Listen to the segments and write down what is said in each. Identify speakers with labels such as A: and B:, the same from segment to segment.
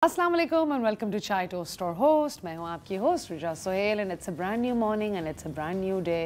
A: अस्सलाम वालेकुम and welcome to chai toast और होस्ट। मैं हूँ आपकी host Riza Sohail and it's a brand new morning and it's a brand new day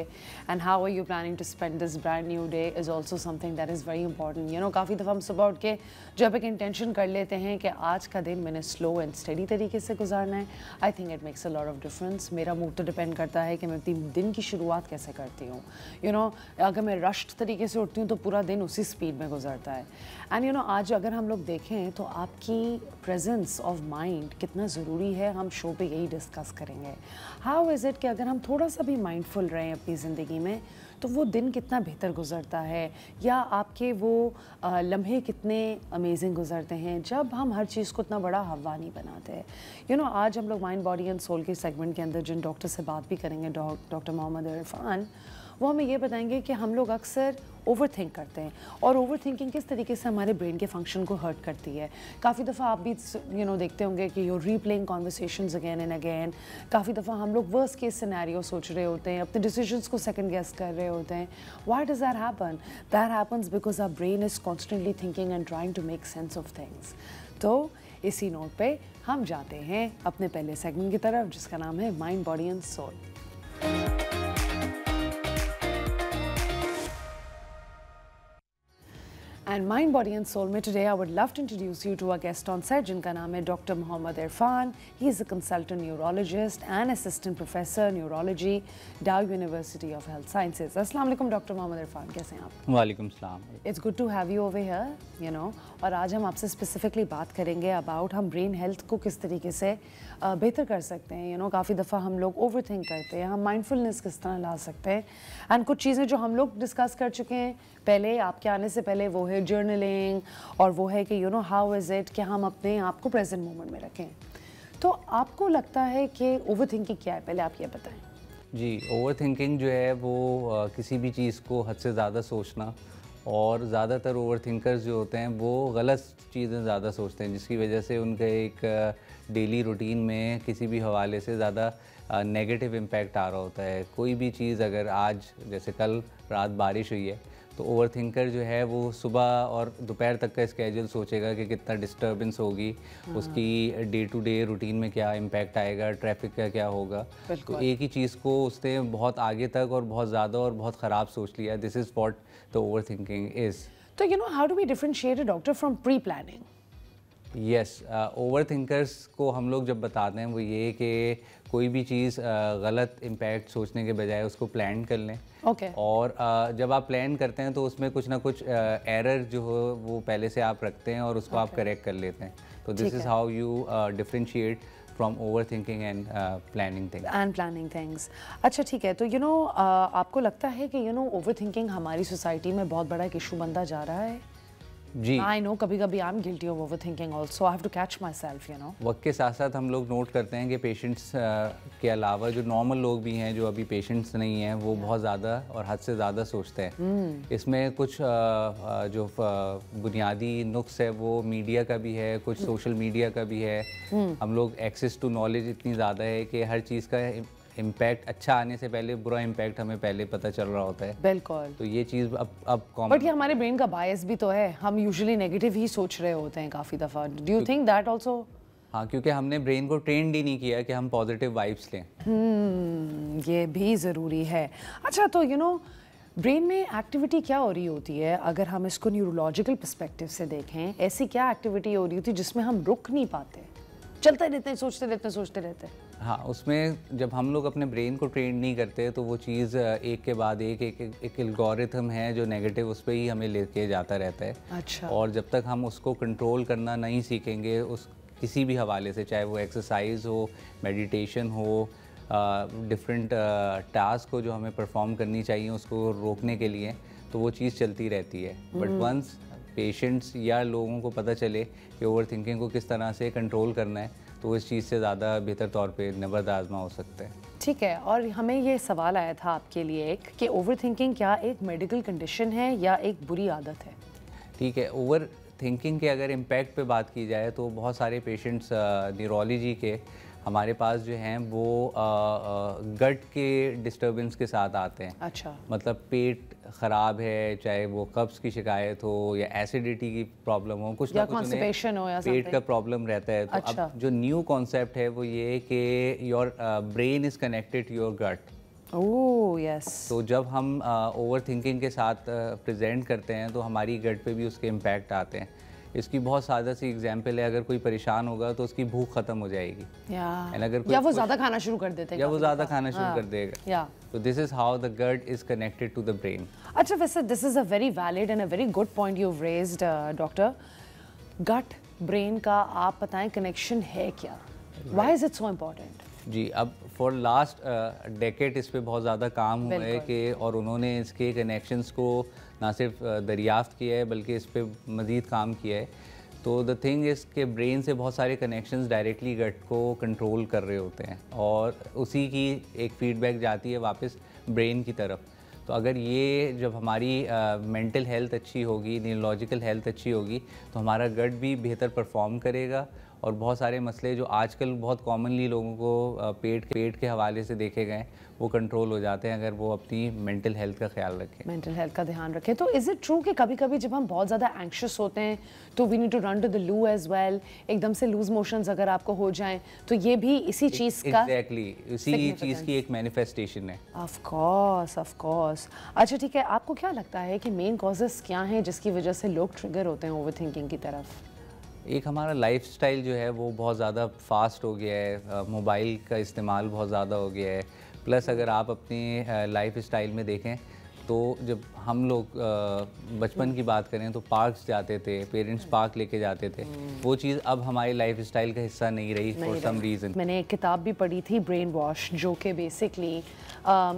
A: and how are you planning to spend this brand new day is also something that is very important. You know, काफ़ी दफ़ा हम सुबह उठ के जब एक intention कर लेते हैं कि आज का दिन मैंने स्लो एंड स्टडी तरीके से गुजारना है, I think it makes a lot of difference. मेरा मूड तो डिपेंड करता है कि मैं अपनी दिन की शुरुआत कैसे करती हूँ। यू नो, अगर मैं रश्ड तरीके से उठती हूँ तो पूरा दिन उसी स्पीड में गुजरता है। एंड यू नो, आज अगर हम लोग देखें तो आपकी प्रेजेंस ऑफ माइंड कितना ज़रूरी है, हम शो पे यही डिस्कस करेंगे। हाउ इज़ इट कि अगर हम थोड़ा सा भी माइंडफुल रहें अपनी ज़िंदगी में तो वो दिन कितना बेहतर गुजरता है, या आपके वो लम्हे कितने अमेजिंग गुजरते हैं जब हम हर चीज़ को इतना बड़ा हवा नहीं बनाते हैं। यू नो, आज हम लोग माइंड बॉडी एंड सोल के सेगमेंट के अंदर जिन डॉक्टर से बात भी करेंगे, डॉक्टर मोहम्मद इरफान, वो हमें ये बताएंगे कि हम लोग अक्सर ओवर थिंक करते हैं और ओवर थिंकिंग किस तरीके से हमारे ब्रेन के फंक्शन को हर्ट करती है। काफ़ी दफ़ा आप भी देखते होंगे कि you replaying conversations again and again. काफ़ी दफ़ा हम लोग वर्स्ट केस सिनेरियो सोच रहे होते हैं, अपने डिसीजंस को सेकंड गेस कर रहे होते हैं। Why does that happen? That happens because our brain is constantly thinking and trying to make sense of things. तो इसी नोट पे हम जाते हैं अपने पहले सेगमेंट की तरफ, जिसका नाम है mind body and soul. And Mind, Body and Soul में today I would love to introduce you to our guest on set, जिनका नाम है doctor Mohammad Irfan. He is a consultant neurologist and assistant professor neurology, Dow University of Health Sciences। अस्सलाम वालेकुम doctor Mohammad Irfan, कैसे हैं आप?
B: वालेकुम सलाम।
A: It's good to have you over here, you know। और आज हम आपसे स्पेसिफिकली बात करेंगे अबाउट हम ब्रेन हेल्थ को किस तरीके से बेहतर कर सकते हैं। यू नो, काफ़ी दफ़ा हम लोग ओवर थिंक करते हैं, हम माइंडफुलनेस किस तरह ला सकते हैं। एंड कुछ चीज़ें जो हम लोग डिस्कस कर चुके हैं पहले, आपके आने से पहले, वो है जर्नलिंग और वो है कि you know how is it कि हम अपने आप को प्रेजेंट मोमेंट में रखें। तो आपको लगता है कि ओवर थिंकिंग क्या है, पहले आप ये बताएं।
B: जी, ओवर थिंकिंग जो है वो किसी भी चीज़ को हद से ज़्यादा सोचना, और ज़्यादातर ओवर थिंकर्स जो होते हैं वो गलत चीज़ें ज़्यादा सोचते हैं, जिसकी वजह से उनके एक डेली रूटीन में किसी भी हवाले से ज़्यादा नेगेटिव इम्पैक्ट आ रहा होता है। कोई भी चीज़ अगर आज जैसे कल रात बारिश हुई है तो ओवर थिंकर जो है वो सुबह और दोपहर तक का स्केड्यूल सोचेगा कि कितना डिस्टर्बेंस होगी, उसकी डे टू डे रूटीन में क्या इम्पैक्ट आएगा, ट्रैफिक का क्या होगा। तो एक ही चीज़ को उसने बहुत आगे तक और बहुत ज़्यादा और बहुत ख़राब सोच लिया। This is what the overthinking is.
A: तो you know, how do we differentiate a doctor from pre planning?
B: Yes, overthinkers को हम लोग जब बताते हैं वो ये कि कोई भी चीज़ गलत इम्पैक्ट सोचने के बजाय उसको प्लान कर लें। और जब आप प्लान करते हैं तो उसमें कुछ ना कुछ एरर जो हो वो पहले से आप रखते हैं और उसको आप करेक्ट कर लेते हैं। तो this is how you differentiate from over thinking and planning things.
A: अच्छा, ठीक है। तो यू नो, आपको लगता है कि यू नो ओवर थिंकिंग हमारी सोसाइटी में बहुत बड़ा एक इशू बनता जा रहा है?
B: जी,
A: आई नो कभी कभी I am guilty of overthinking also, I have to catch myself. You know,
B: वक्त के साथ साथ हम लोग नोट करते हैं कि पेशेंट्स के अलावा जो नॉर्मल लोग भी हैं जो अभी पेशेंट्स नहीं हैं वो बहुत ज़्यादा और हद से ज़्यादा सोचते हैं। इसमें कुछ जो बुनियादी नुक्स है वो मीडिया का भी है, कुछ सोशल मीडिया का भी है। हम लोग एक्सेस टू नॉलेज इतनी ज़्यादा है कि हर चीज़ का इम्पैक्ट अच्छा आने से पहले बुरा इम्पैक्ट हमें पहले पता चल रहा होता है।
A: बिल्कुल।
B: तो ये चीज़ अब कॉमन,
A: बट ये हमारे ब्रेन का बायस भी तो है, हम यूजुअली नेगेटिव ही सोच रहे होते हैं काफ़ी दफ़ा। Do you think that also?
B: हाँ, क्योंकि हमने ब्रेन को ट्रेंड ही नहीं किया कि हम पॉजिटिव वाइब्स लें।
A: ये भी ज़रूरी है। अच्छा, तो यू नो ब्रेन में एक्टिविटी क्या हो रही होती है अगर हम इसको न्यूरोलॉजिकल पर्सपेक्टिव से देखें? ऐसी क्या एक्टिविटी हो रही होती है जिसमें हम रुक नहीं पाते, चलते रहते हैं, सोचते रहते हैं?
B: हाँ, उसमें जब हम लोग अपने ब्रेन को ट्रेन नहीं करते तो वो चीज़ एक के बाद एक एल्गोरिथम है जो नेगेटिव उस पर ही हमें लेके जाता रहता है।
A: अच्छा।
B: और जब तक हम उसको कंट्रोल करना नहीं सीखेंगे उस किसी भी हवाले से, चाहे वो एक्सरसाइज हो, मेडिटेशन हो, डिफरेंट टास्क हो जो हमें परफॉर्म करनी चाहिए उसको रोकने के लिए, तो वो चीज़ चलती रहती है। बट वंस पेशेंट्स या लोगों को पता चले कि ओवर थिंकिंग को किस तरह से कंट्रोल करना है तो इस चीज़ से ज़्यादा बेहतर तौर पे नबर्द आजमा हो सकता है।
A: ठीक है। और हमें ये सवाल आया था आपके लिए एक कि ओवर थिंकिंग क्या एक मेडिकल कंडीशन है या एक बुरी आदत है?
B: ठीक है, ओवर थिंकिंग के अगर इम्पैक्ट पे बात की जाए तो बहुत सारे पेशेंट्स न्यूरोलॉजी के हमारे पास जो हैं वो गट के डिस्टर्बेंस के साथ आते हैं।
A: अच्छा।
B: मतलब पेट ख़राब है, चाहे वो कब्ज़ की शिकायत हो या एसिडिटी की प्रॉब्लम हो, कुछ ना कुछ
A: कॉन्स्टिपेशन हो या
B: पेट का प्रॉब्लम रहता है। तो
A: अच्छा।
B: अब जो न्यू कॉन्सेप्ट है वो ये है कि your brain is connected to your gut.
A: Oh yes.
B: तो जब हम ओवर थिंकिंग के साथ प्रेजेंट करते हैं तो हमारी गट पे भी उसके इम्पैक्ट आते हैं। इसकी बहुत सादा सी एग्जांपल है, अगर कोई परेशान होगा तो उसकी भूख ख़त्म हो जाएगी,
A: या वो ज़्यादा खाना शुरू कर देते हैं,
B: या वो ज़्यादा खाना शुरू कर देगा। तो this is how the gut is connected to the brain.
A: अच्छा, वैसे this is a very valid and a very good point you have raised doctor. Gut brain का आप बताएं कनेक्शन है क्या? Why is it so important?
B: जी, अब for last decade इस पे बहुत ज़्यादा काम हुआ है कि और उन्होंने इसके कनेक्शंस को ना सिर्फ दरियाफ्त किया है बल्कि इस पे मज़ीद काम किया है। तो द थिंग इज़ के ब्रेन से बहुत सारे कनेक्शंस डायरेक्टली गट को कंट्रोल कर रहे होते हैं और उसी की एक फीडबैक जाती है वापस ब्रेन की तरफ। तो अगर ये जब हमारी मेंटल हेल्थ अच्छी होगी, न्यूरोलॉजिकल हेल्थ अच्छी होगी, तो हमारा गट भी बेहतर परफॉर्म करेगा और बहुत सारे मसले जो आजकल बहुत कॉमनली लोगों को पेट के हवाले से देखे गए वो कंट्रोल हो जाते हैं अगर वो अपनी मेंटल हेल्थ का ख्याल रखें,
A: मेंटल हेल्थ का ध्यान रखें। तो इज़ इट ट्रू कि कभी कभी जब हम बहुत ज़्यादा एंक्शस होते हैं तो we need to run to the loo as well? एकदम से लूज मोशंस अगर आपको हो जाएं तो ये भी इसी चीज़ का
B: एग्जैक्टली इसी चीज़ की एक मैनिफेस्टेशन है।
A: Of course. अच्छा ठीक है, आपको क्या लगता है कि मेन कॉजेस क्या हैं जिसकी वजह से लोग ट्रिगर होते हैं ओवर थिंकिंग की तरफ?
B: एक हमारा लाइफस्टाइल जो है वो बहुत ज़्यादा फास्ट हो गया है, मोबाइल का इस्तेमाल बहुत ज़्यादा हो गया है। प्लस अगर आप अपनी लाइफ स्टाइल में देखें तो जब हम लोग बचपन की बात करें तो पार्क्स जाते थे, पेरेंट्स पार्क लेके जाते थे, वो चीज़ अब हमारी लाइफ स्टाइल का हिस्सा नहीं रही फॉर सम रीज़न।
A: मैंने एक किताब भी पढ़ी थी, ब्रेन वॉश, जो कि बेसिकली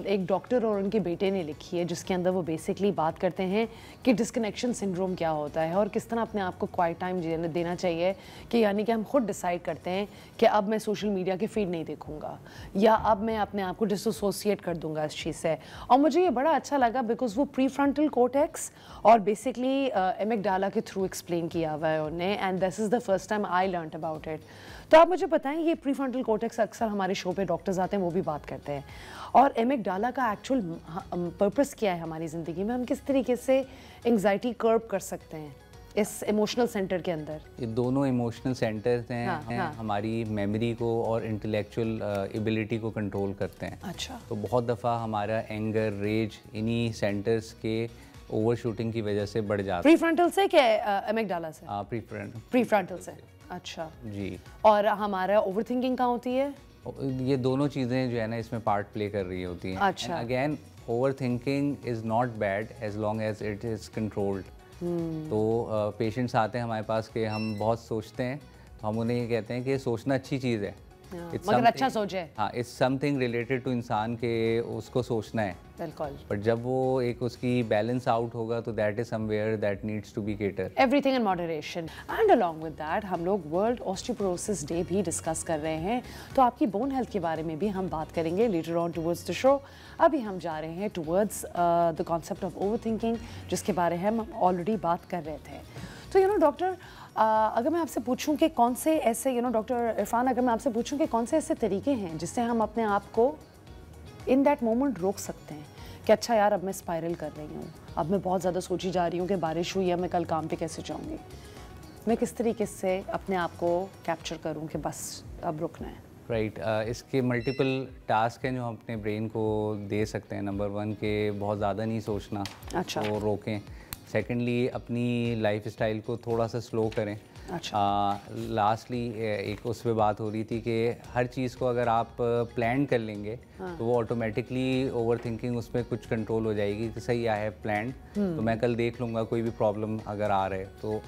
A: एक डॉक्टर और उनके बेटे ने लिखी है, जिसके अंदर वो बेसिकली बात करते हैं कि डिस्कनेक्शन सिंड्रोम क्या होता है और किस तरह अपने आप को क्वाइट टाइम देना चाहिए। कि यानी कि हम खुद डिसाइड करते हैं कि अब मैं सोशल मीडिया के फीड नहीं देखूंगा या अब मैं अपने आप को डिसोसिएट कर दूंगा इस चीज़ से। और मुझे ये बड़ा अच्छा लगा बिकॉज वो प्री फ्रंटल कोर्टेक्स और बेसिकली एमिगडाला के थ्रू एक्सप्लेन किया हुआ है उन्होंने, and this is the first time I learn about it. तो आप मुझे बताएं, ये प्री फ्रंटल कोर्टेक्स अक्सर हमारे शो पे डॉक्टर्स आते हैं वो भी बात करते हैं, और एमिगडाला का एक्चुअल पर्पस क्या है हमारी ज़िंदगी में? हम किस तरीके से एंग्जाइटी कर्ब कर सकते हैं इस इमोशनल सेंटर के अंदर?
B: ये दोनों इमोशनल सेंटर्स हैं, हमारी मेमोरी को और इंटेलेक्चुअल एबिलिटी को कंट्रोल करते हैं।
A: अच्छा।
B: तो बहुत दफ़ा हमारा एंगर, रेज इन्हीं सेंटर्स के ओवर शूटिंग की वजह से बढ़ जाता है।
A: प्रीफ्रंटल से क्या एमिगडाला से? प्रीफ्रंटल से। अच्छा
B: जी।
A: और हमारा ओवर थिंकिंग कहाँ होती है?
B: ये दोनों चीज़ें जो है ना इसमें पार्ट प्ले कर रही होती हैं।
A: अच्छा।
B: Again overthinking is not bad as long as it is controlled. तो पेशेंट्स आते हैं हमारे पास कि हम बहुत सोचते हैं, तो हम उन्हें ये कहते हैं कि सोचना अच्छी चीज़ है,
A: मगर अच्छा सोचे।
B: हाँ, इट्स समथिंग रिलेटेड टू इंसान के उसको सोचना है।
A: बिल्कुल।
B: बट जब वो एक उसकी बैलेंस आउट होगा तो that is somewhere that needs to be cater.
A: Everything in moderation. And along with that हम लोग वर्ल्ड ऑस्टियोपोरोसिस डे भी डिस्कस कर रहे हैं, तो आपकी बोन हेल्थ के बारे में भी हम बात करेंगे later on towards the show. अभी हम जा रहे हैं towards the concept of over thinking, जिसके बारे में हम ऑलरेडी बात कर रहे थे। तो डॉक्टर, अगर मैं आपसे पूछूं कि कौन से ऐसे डॉक्टर इरफान, अगर मैं आपसे पूछूं कि कौन से ऐसे तरीके हैं जिससे हम अपने आप को इन दैट मोमेंट रोक सकते हैं कि अच्छा यार अब मैं स्पाइरल कर रही हूँ, अब मैं बहुत ज़्यादा सोची जा रही हूँ कि बारिश हुई है, मैं कल काम पे कैसे जाऊँगी, मैं किस तरीके से अपने आप को कैप्चर करूँ कि बस अब रुकना है?
B: राइट, इसके मल्टीपल टास्क हैं जो हम अपने ब्रेन को दे सकते हैं। नंबर 1 के बहुत ज़्यादा नहीं सोचना,
A: अच्छा,
B: वो रोकें। सेकेंडली अपनी लाइफ स्टाइल को थोड़ा सा स्लो करें।
A: अच्छा।
B: लास्टली एक उस पर बात हो रही थी कि हर चीज़ को अगर आप प्लान कर लेंगे तो वो ऑटोमेटिकली ओवर थिंकिंग उसमें कुछ कंट्रोल हो जाएगी कि सही है प्लान, तो मैं कल देख लूँगा कोई भी प्रॉब्लम अगर आ रहा है। तो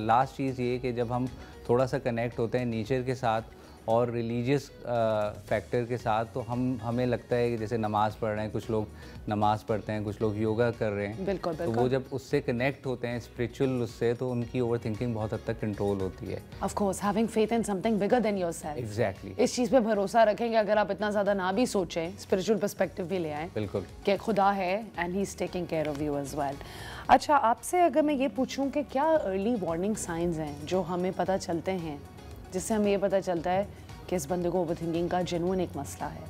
B: लास्ट चीज़ ये कि जब हम थोड़ा सा कनेक्ट होते हैं नेचर के साथ और रिलीजियस फैक्टर के साथ, तो हमें लगता है कि जैसे नमाज़ पढ़ रहे हैं, कुछ लोग नमाज़ पढ़ते हैं, कुछ लोग योगा कर रहे हैं।
A: बिल्कुल,
B: तो वो जब उससे कनेक्ट होते हैं स्पिरिचुअल उससे, तो उनकी ओवर थिंकिंग बहुत हद तक कंट्रोल होती है।
A: Of course, having faith in something bigger than yourself.
B: Exactly,
A: इस चीज़ पे भरोसा रखेंगे अगर आप इतना ज़्यादा ना भी सोचें, स्पिरिचुअल पर्सपेक्टिव भी ले आएँ।
B: बिल्कुल,
A: कि खुदा है and he is taking care of you as well. अच्छा, आपसे अगर मैं ये पूछूं कि क्या अर्ली वार्निंग साइंस हैं जो हमें पता चलते हैं, जिससे हमें ये पता चलता है कि इस बंदे को ओवरथिंकिंग का जेन्युइन एक मसला है?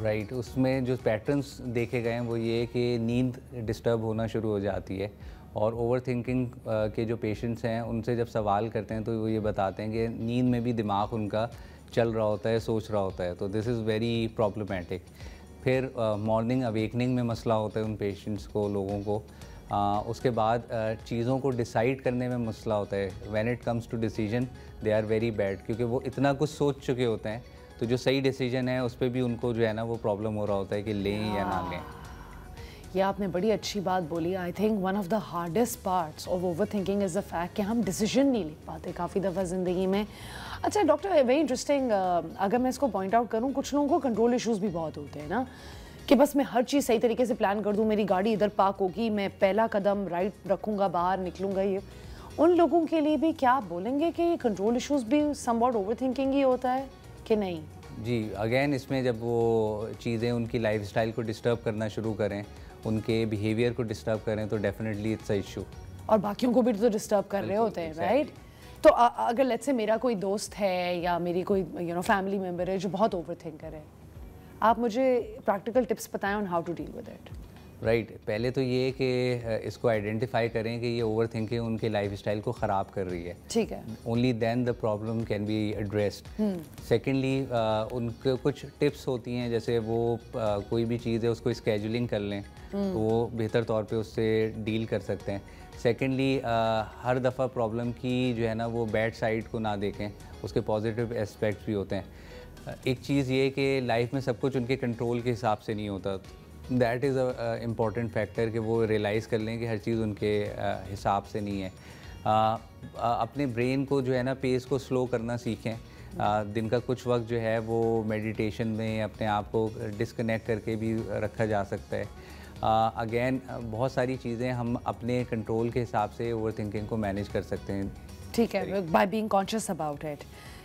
B: राइट उसमें जो पैटर्न्स देखे गए हैं वो ये कि नींद डिस्टर्ब होना शुरू हो जाती है, और ओवर थिंकिंग के जो पेशेंट्स हैं उनसे जब सवाल करते हैं तो वो ये बताते हैं कि नींद में भी दिमाग उनका चल रहा होता है, सोच रहा होता है, तो दिस इज़ वेरी प्रॉब्लमेटिक। फिर मॉर्निंग अवेकनिंग में मसला होता है उन पेशेंट्स को, लोगों को। उसके बाद चीज़ों को डिसाइड करने में मसला होता है। When it comes to decision they are very bad, क्योंकि वो इतना कुछ सोच चुके होते हैं, तो जो सही डिसीजन है उस पर भी उनको जो है ना वो प्रॉब्लम हो रहा होता है कि लें या ना लें।
A: ये आपने बड़ी अच्छी बात बोली। I think one of the hardest parts of over thinking is the fact कि हम डिसीजन नहीं ले पाते काफ़ी दफ़ा ज़िंदगी में। अच्छा डॉक्टर, वेरी इंटरेस्टिंग, अगर मैं इसको पॉइंट आउट करूँ, कुछ लोगों को कंट्रोल इश्यूज़ भी बहुत होते हैं ना, कि बस मैं हर चीज़ सही तरीके से प्लान कर दूँ, मेरी गाड़ी इधर पार्क होगी, मैं पहला कदम राइट रखूँगा, बाहर निकलूँगा। ये उन लोगों के लिए भी क्या आप बोलेंगे कि ये कंट्रोल इश्यूज़ भी समवॉट ओवर थिंकिंग ही होता है कि नहीं?
B: जी, अगेन इसमें जब वो चीज़ें उनकी लाइफस्टाइल को डिस्टर्ब करना शुरू करें, उनके बिहेवियर को डिस्टर्ब करें, तो डेफिनेटली इट्स अ इशू।
A: और बाकियों को भी तो डिस्टर्ब कर रहे होते हैं, राइट? तो अगर लेट्स से मेरा कोई दोस्त है या मेरी कोई फैमिली मेम्बर है जो बहुत ओवर थिंकर है, आप मुझे प्रैक्टिकल टिप्स बताएं on how to deal with it.
B: Right पहले तो ये कि इसको आइडेंटिफाई करें कि ये ओवर थिंकिंग उनके लाइफस्टाइल को ख़राब कर रही है।
A: ठीक है।
B: Only then the problem can be addressed. Secondly उनके कुछ टिप्स होती हैं, जैसे वो कोई भी चीज़ है उसको स्केजुलिंग कर लें, तो वो बेहतर तौर पे उससे डील कर सकते हैं। सेकेंडली हर दफ़ा प्रॉब्लम की जो है ना वो बैड साइड को ना देखें, उसके पॉजिटिव एस्पेक्ट्स भी होते हैं। एक चीज़ ये कि लाइफ में सब कुछ उनके कंट्रोल के हिसाब से नहीं होता। That is a important factor कि वो रियलाइज़ कर लें कि हर चीज़ उनके हिसाब से नहीं है। अपने ब्रेन को जो है ना पेस को स्लो करना सीखें। दिन का कुछ वक्त जो है वो मेडिटेशन में अपने आप को डिस्कनेक्ट करके भी रखा जा सकता है। अगेन बहुत सारी चीज़ें हम अपने कंट्रोल के हिसाब से ओवर थिंकिंग को मैनेज कर सकते हैं।
A: ठीक है, by being conscious about it.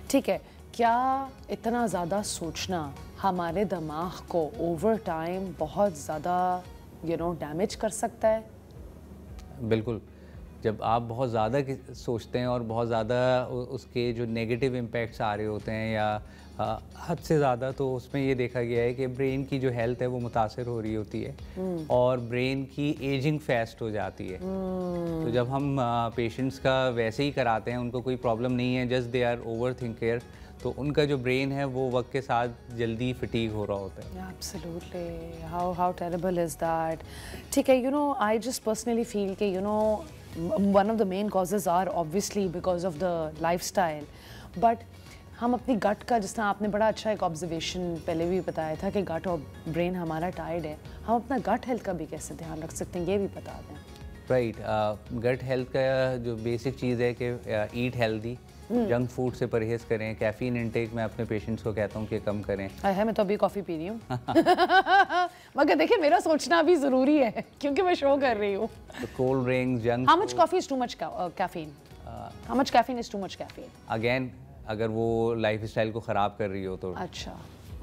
A: ठीक है, क्या इतना ज़्यादा सोचना हमारे दिमाग को ओवर टाइम बहुत ज़्यादा डैमेज कर सकता है?
B: बिल्कुल, जब आप बहुत ज़्यादा सोचते हैं और बहुत ज़्यादा उसके जो नेगेटिव इम्पैक्ट्स आ रहे होते हैं या हद से ज़्यादा, तो उसमें ये देखा गया है कि ब्रेन की जो हेल्थ है वो मुतासर हो रही होती है और ब्रेन की एजिंग फास्ट हो जाती है। तो जब हम पेशेंट्स का वैसे ही कराते हैं, उनको कोई प्रॉब्लम नहीं है, just they are overthinker, तो उनका जो ब्रेन है वो वक्त के साथ जल्दी फटीग हो रहा होता है।
A: Absolutely. How terrible is that? ठीक है, I just personally feel कि one of the main causes are obviously because of the lifestyle, but हम अपनी गट का, जिस तरह आपने बड़ा अच्छा एक ऑब्जर्वेशन पहले भी बताया था कि गट और ब्रेन हमारा टायर्ड है, हम अपना गट हेल्थ का भी कैसे ध्यान रख सकते हैं, ये भी बता दें।
B: राइट, गट हेल्थ का जो बेसिक चीज़ है कि ईट हेल्दी, जंक फूड से परहेज़ करें, कैफ़ीन इंटेक मैं अपने पेशेंट्स को कहता हूँ कि कम करें।
A: है, मैं तो अभी कॉफ़ी पी रही हूँ मगर देखिए मेरा सोचना भी ज़रूरी है क्योंकि मैं शो कर रही हूँ।
B: Cold drinks, junk,
A: how much coffee is too much caffeine? How much caffeine is too much caffeine?
B: Again अगर वो लाइफस्टाइल को ख़राब कर रही हो तो।
A: अच्छा,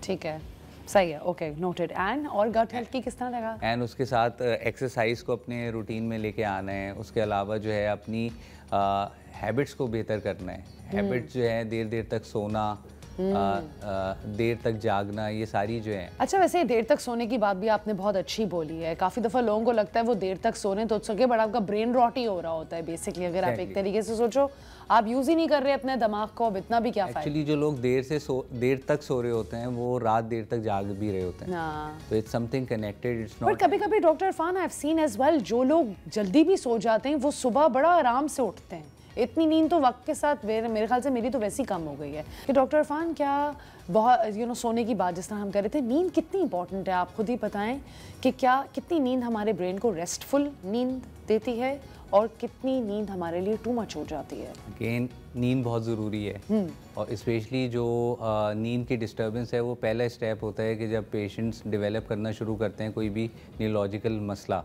A: ठीक है, सही है, ओके, नोटेड। एंड और गट हेल्थ की किस तरह लगा?
B: एंड उसके साथ एक्सरसाइज को अपने रूटीन में लेके आना है। उसके अलावा जो है अपनी हैबिट्स को बेहतर करना है। हैबिट्स जो है देर देर तक सोना, देर तक जागना, ये सारी जो है।
A: अच्छा, वैसे देर तक सोने की बात भी आपने बहुत अच्छी बोली है। काफ़ी दफ़ा लोगों को लगता है वो देर तक सोने तो सके, बट आपका ब्रेन रॉट ही हो रहा होता है बेसिकली। अगर आप एक तरीके से सोचो, आप यूज़ ही नहीं कर रहे अपने दिमाग को, अब इतना भी क्या फ़ायदा।
B: एक्चुअली जो लोग देर तक सो रहे होते हैं वो रात देर तक जाग भी रहे होते हैं। तो it's something connected, it's not.
A: But कभी-कभी doctor Irfan, I have seen as well, जो लोग जल्दी भी सो जाते हैं वो सुबह बड़ा आराम से उठते हैं। इतनी नींद तो वक्त के साथ मेरे ख्याल से मेरी तो वैसी कम हो गई है। कि डॉक्टर इरफान, क्या बहुत सोने की बात जिस तरह हम कर रहे थे, नींद कितनी इंपॉर्टेंट है, आप खुद ही बताएं कि क्या कितनी नींद हमारे ब्रेन को रेस्टफुल नींद देती है और कितनी नींद हमारे लिए टू मच हो जाती है?
B: अगेन नींद बहुत ज़रूरी है और स्पेशली जो नींद की डिस्टर्बेंस है वो पहला स्टेप होता है कि जब पेशेंट्स डेवलप करना शुरू करते हैं कोई भी न्यूरोलॉजिकल मसला।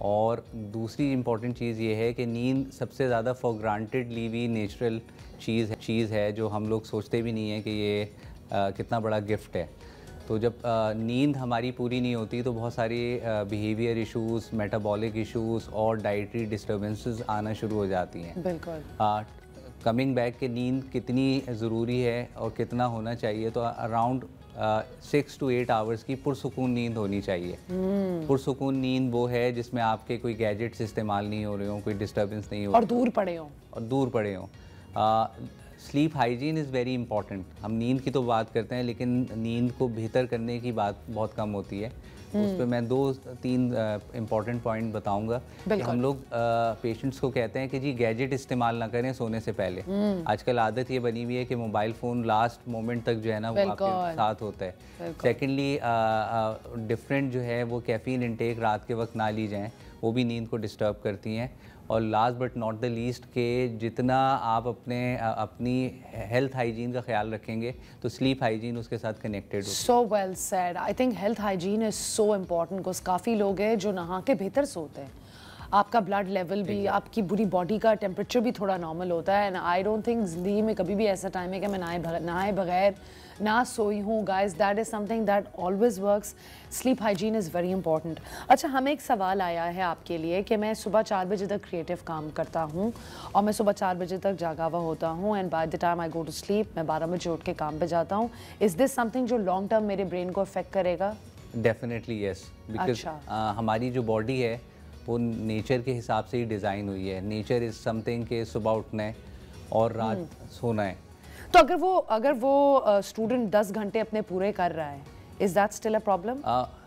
B: और दूसरी इम्पॉर्टेंट चीज़ ये है कि नींद सबसे ज़्यादा फॉर ग्रांटेड ली हुई नेचुरल चीज़ है जो हम लोग सोचते भी नहीं है कि ये कितना बड़ा गिफ्ट है। तो जब नींद हमारी पूरी नहीं होती तो बहुत सारी बिहेवियर इश्यूज़, मेटाबॉलिक इश्यूज़ और डाइटरी डिस्टर्बेंसेस आना शुरू हो जाती हैं।
A: बिल्कुल।
B: कमिंग बैक के नींद कितनी ज़रूरी है और कितना होना चाहिए, तो अराउंड 6 to 8 आवर्स की पुरसुकून नींद होनी चाहिए। पुरसुकून नींद वो है जिसमें आपके कोई गैजेट्स इस्तेमाल नहीं हो रहे हों, कोई डिस्टर्बेंस नहीं हो
A: और दूर पड़े हों।
B: Sleep hygiene is very important. हम नींद की तो बात करते हैं, लेकिन नींद को बेहतर करने की बात बहुत कम होती है। उस पर मैं 2-3 इम्पॉर्टेंट पॉइंट बताऊंगा कि हम लोग पेशेंट्स को कहते हैं कि जी गैजेट इस्तेमाल ना करें सोने से पहले। आजकल आदत ये बनी हुई है कि मोबाइल फ़ोन लास्ट मोमेंट तक जो है ना वो आपके साथ होता है। सेकेंडली डिफरेंट जो है वो कैफ़ीन इंटेक रात के वक्त ना ली जाएँ, वो भी नींद को डिस्टर्ब करती हैं। और last but not the least के जितना आप अपनी हेल्थ हाइजीन का ख्याल रखेंगे तो स्लीप हाइजीन उसके साथ कनेक्टेड हो।
A: So well said. I think health hygiene is so important because काफ़ी लोग हैं जो नहा के बेहतर सोते हैं, आपका ब्लड लेवल भी, आपकी पूरी बॉडी का टेम्परेचर भी थोड़ा नॉर्मल होता है। एंड आई डोंट थिंक ज़िंदगी में कभी भी ऐसा टाइम है कि मैं नहाए बगैर ना सोई हूँ। Guys, that is something that always works. Sleep hygiene is very important. अच्छा, हमें एक सवाल आया है आपके लिए कि मैं सुबह 4 बजे तक क्रिएटिव काम करता हूँ और मैं सुबह 4 बजे तक जागा हुआ होता हूँ and by the time I go to sleep मैं 12 बजे उठ के काम पे जाता हूँ। इज़ दिस समथिंग जो लॉन्ग टर्म मेरे ब्रेन को अफेक्ट करेगा?
B: डेफिनेटली येस, बिकॉज हमारी जो बॉडी है वो नेचर के हिसाब से ही डिज़ाइन हुई है। नेचर इज़ समथिंग के सुबह उठना है और रात सोना है।
A: तो अगर वो स्टूडेंट 10 घंटे अपने पूरे कर रहा है, is that still a problem?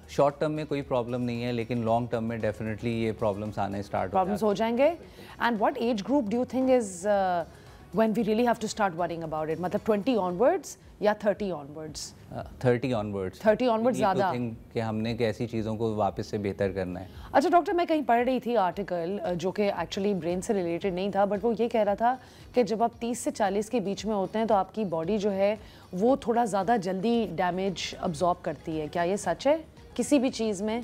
B: Short term में कोई प्रॉब्लम नहीं है, लेकिन लॉन्ग टर्म में डेफिनेटली ये प्रॉब्लम्स आने स्टार्ट
A: हो जाएंगे। And what age group do you think is when we really have to start worrying about it? मतलब 20 onwards या 30 onwards?
B: 30 onwards।
A: 30 onwards ज़्यादा
B: कि हमने कैसी चीज़ों को वापस से बेहतर करना है।
A: अच्छा डॉक्टर, मैं कहीं पढ़ रही थी आर्टिकल जो कि एक्चुअली ब्रेन से रिलेटेड नहीं था, बट वो ये कह रहा था कि जब आप 30 से 40 के बीच में होते हैं तो आपकी बॉडी जो है वो थोड़ा ज़्यादा जल्दी डैमेज अब्जॉर्ब करती है। क्या ये सच है? किसी भी चीज़ में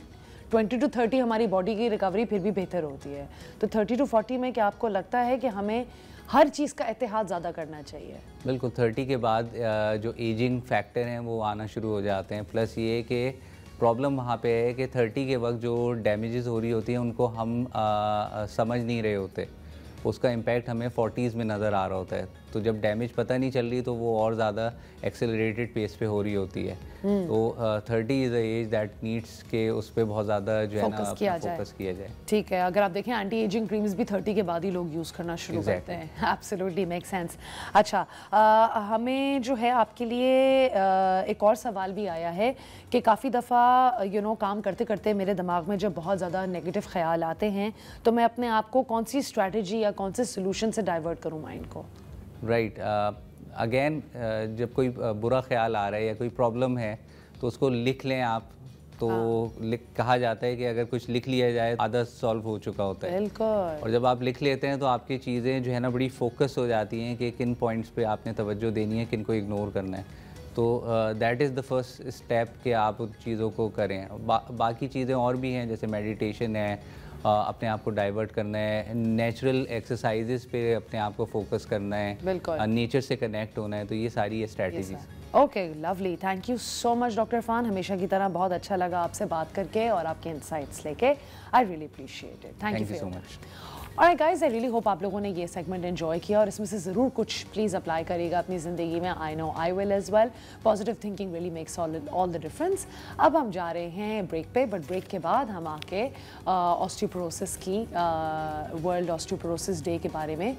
A: 20 to 30 हमारी बॉडी की रिकवरी फिर भी बेहतर होती है, तो 30 to 40 में क्या आपको लगता है कि हमें हर चीज़ का एहतियात ज़्यादा करना चाहिए?
B: बिल्कुल, 30 के बाद जो एजिंग फैक्टर हैं वो आना शुरू हो जाते हैं। प्लस ये कि प्रॉब्लम वहाँ पे है कि 30 के वक्त जो डैमेजेस हो रही होती हैं उनको हम समझ नहीं रहे होते, उसका इम्पैक्ट हमें 40s में नज़र आ रहा होता है। तो जब डैमेज पता नहीं चल रही तो वो और ज़्यादा एक्सेलरेटेड पेस पे हो रही होती है। तो 30 is a age that needs के उस पर बहुत ज़्यादा जो है ना फोकस किया जाए।
A: ठीक है, अगर आप देखें एंटी एजिंग क्रीम्स भी 30 के बाद ही लोग यूज़ करना शुरू करते हैं। Absolutely make sense. अच्छा, हमें जो है आपके लिए एक और सवाल भी आया है कि काफ़ी दफ़ा काम करते करते मेरे दिमाग में जब बहुत ज़्यादा नेगेटिव ख्याल आते हैं तो मैं अपने आप को कौन सी स्ट्रैटेजी या कौन से सोल्यूशन से डाइवर्ट करूँ माइंड को?
B: राइट, अगेन जब कोई बुरा ख्याल आ रहा है या कोई प्रॉब्लम है तो उसको लिख लें आप। तो कहा जाता है कि अगर कुछ लिख लिया जाए आधा सॉल्व हो चुका होता है।
A: बिल्कुल।
B: और जब आप लिख लेते हैं तो आपकी चीज़ें जो है ना बड़ी फोकस हो जाती हैं कि किन पॉइंट्स पे आपने तवज्जो देनी है, किन को इग्नोर करना है। तो that is the first step कि आप उन चीज़ों को करें। बाकी चीज़ें और भी हैं, जैसे मेडिटेशन है, अपने आप को डाइवर्ट करना है, नेचुरल एक्सरसाइजेस पे अपने आप को फोकस करना है, नेचर से कनेक्ट होना है। तो ये सारी strategies.
A: Okay, lovely. Thank you so much doctor Irfan, हमेशा की तरह बहुत अच्छा लगा आपसे बात करके और आपके इंसाइट्स लेके। I really appreciate it. Thank you so much. Alright guys, I really hope आप लोगों ने ये सेगमेंट एंजॉय किया और इसमें से ज़रूर कुछ प्लीज़ अप्लाई करिएगा अपनी ज़िंदगी में। I know I will as well. Positive thinking really makes all the difference. अब हम जा रहे हैं ब्रेक पे, बट ब्रेक के बाद हम आके ऑस्टियोपोरोसिस की वर्ल्ड ऑस्टियोपोरोसिस डे के बारे में